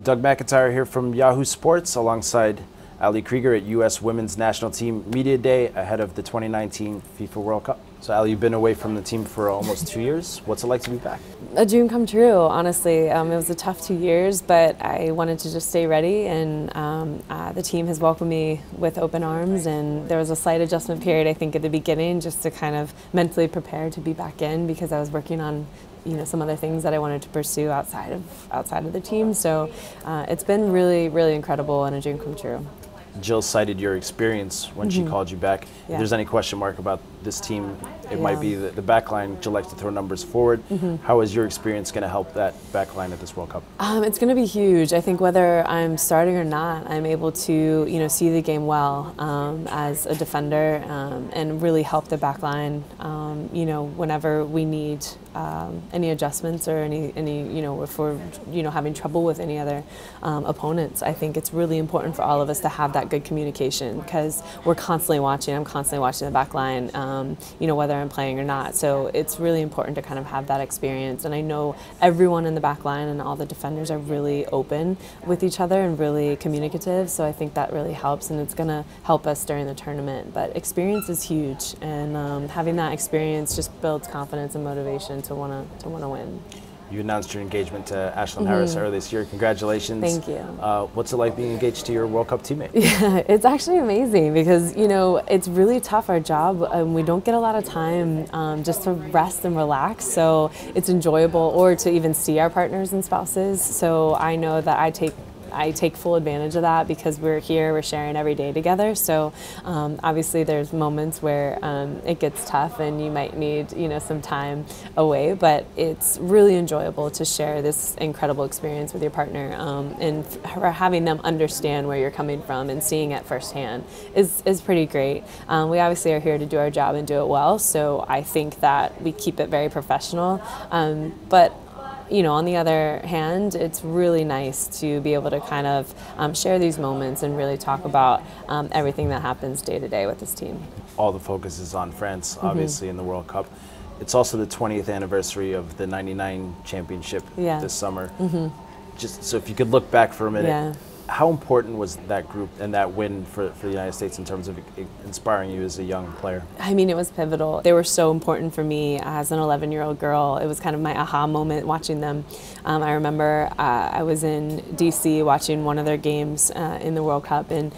Doug McIntyre here from Yahoo Sports alongside Ali Krieger at US Women's National Team Media Day ahead of the 2019 FIFA World Cup. So Ali, you've been away from the team for almost 2 years. What's it like to be back? A dream come true, honestly. It was a tough 2 years, but I wanted to just stay ready, and the team has welcomed me with open arms, and there was a slight adjustment period, I think, at the beginning, just to kind of mentally prepare to be back in, because I was working on some other things that I wanted to pursue outside of the team. So it's been really, really incredible and a dream come true. Jill cited your experience when she called you back. Yeah. If there's any question mark about this team, it might be the backline. Jill likes to throw numbers forward. How is your experience going to help that backline at this World Cup? It's going to be huge. I think whether I'm starting or not, I'm able to see the game well as a defender and really help the backline. Whenever we need any adjustments or any if we're having trouble with any other opponents, I think it's really important for all of us to have that good communication, because we're constantly watching. I'm constantly watching the back line, whether I'm playing or not. So it's really important to kind of have that experience. And I know everyone in the back line and all the defenders are really open with each other and really communicative. So I think that really helps, and it's going to help us during the tournament. But experience is huge, and having that experience just builds confidence and motivation to want to win. You announced your engagement to Ashlyn Harris earlier this year. Congratulations. Thank you. What's it like being engaged to your World Cup teammate? Yeah, it's actually amazing, because it's really tough, our job, and we don't get a lot of time just to rest and relax. So it's enjoyable, or to even see our partners and spouses. So I know that I take full advantage of that, because we're here, we're sharing every day together. So obviously there's moments where it gets tough and you might need some time away, but it's really enjoyable to share this incredible experience with your partner, and having them understand where you're coming from and seeing it firsthand is pretty great. We obviously are here to do our job and do it well, so I think that we keep it very professional, but on the other hand, it's really nice to be able to kind of share these moments and really talk about everything that happens day to day with this team. All the focus is on France, obviously, in the World Cup. It's also the 20th anniversary of the '99 championship this summer. Just so if you could look back for a minute, how important was that group and that win for the United States in terms of inspiring you as a young player? I mean, it was pivotal. They were so important for me as an 11-year-old girl. It was kind of my aha moment watching them. I remember I was in DC watching one of their games in the World Cup, and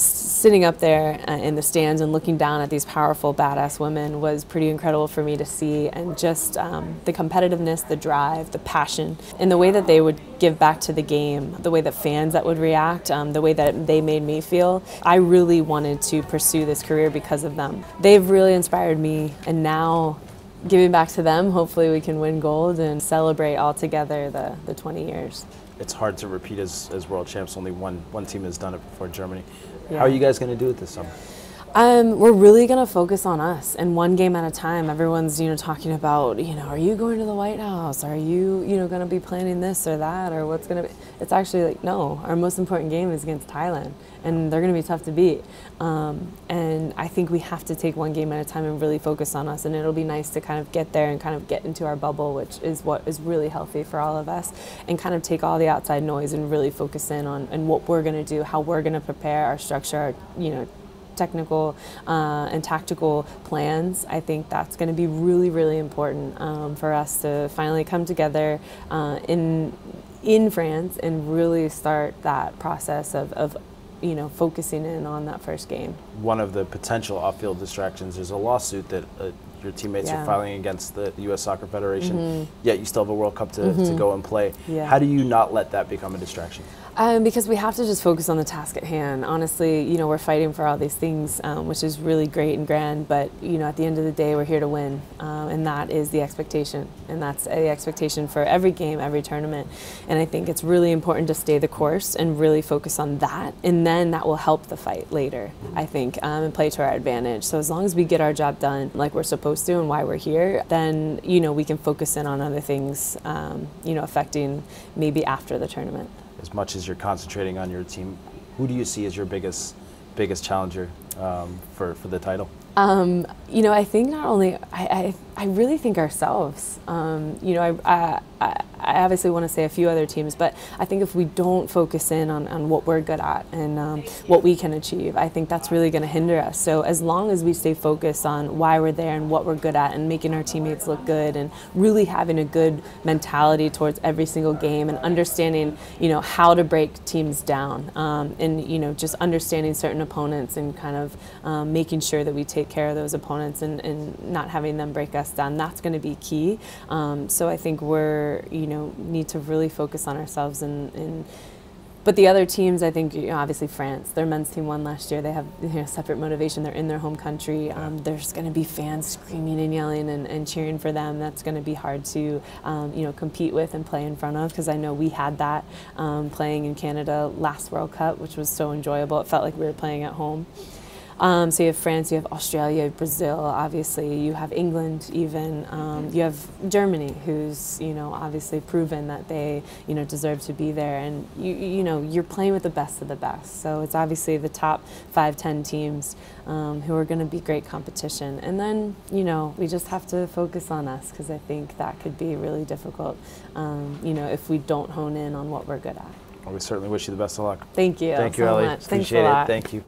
sitting up there in the stands and looking down at these powerful, badass women was pretty incredible for me to see. And just the competitiveness, the drive, the passion, and the way that they would give back to the game, the way that fans that would react, the way that they made me feel. I really wanted to pursue this career because of them. They've really inspired me, and now giving back to them, hopefully we can win gold and celebrate all together the 20 years. It's hard to repeat as world champs. Only one team has done it before, Germany. Yeah. How are you guys going to do it this summer? We're really going to focus on us, and one game at a time. Everyone's talking about are you going to the White House? Are you going to be planning this or that, or what's going to be? It's actually like, no, our most important game is against Thailand, and they're going to be tough to beat. And I think we have to take one game at a time and really focus on us, and it'll be nice to kind of get there and kind of get into our bubble, which is what is really healthy for all of us, and kind of take all the outside noise and really focus in on what we're going to do, how we're going to prepare our structure, our technical and tactical plans. I think that's going to be really, really important for us to finally come together in France and really start that process of focusing in on that first game. One of the potential off-field distractions is a lawsuit that your teammates are filing against the U.S. Soccer Federation, yet you still have a World Cup to go and play. How do you not let that become a distraction? Because we have to just focus on the task at hand. Honestly, we're fighting for all these things, which is really great and grand, but at the end of the day, we're here to win, and that is the expectation, and that's the expectation for every game, every tournament. And I think it's really important to stay the course and really focus on that, and then that will help the fight later, I think, and play to our advantage. So as long as we get our job done like we're supposed to and why we're here, then we can focus in on other things, affecting maybe after the tournament. As much as you're concentrating on your team, who do you see as your biggest challenger for the title? I think not only I really think ourselves. I I obviously want to say a few other teams, but I think if we don't focus in on what we're good at and what we can achieve, I think that's really going to hinder us. So as long as we stay focused on why we're there and what we're good at and making our teammates look good and really having a good mentality towards every single game and understanding, how to break teams down, and, just understanding certain opponents and kind of making sure that we take care of those opponents and not having them break us down, that's going to be key. So I think we're, need to really focus on ourselves but the other teams, I think, obviously France, their men's team won last year. They have separate motivation. They're in their home country. There's going to be fans screaming and yelling and cheering for them. That's going to be hard to, compete with and play in front of, because I know we had that playing in Canada last World Cup, which was so enjoyable. It felt like we were playing at home. So you have France, you have Australia, you have Brazil, obviously, you have England even, you have Germany, who's, obviously proven that they, deserve to be there, and you're playing with the best of the best. So it's obviously the top 5-10 teams who are going to be great competition. And then, we just have to focus on us, because I think that could be really difficult, if we don't hone in on what we're good at. Well, we certainly wish you the best of luck. Thank you. Thank you, so Ellie. much. Appreciate it. Thank you.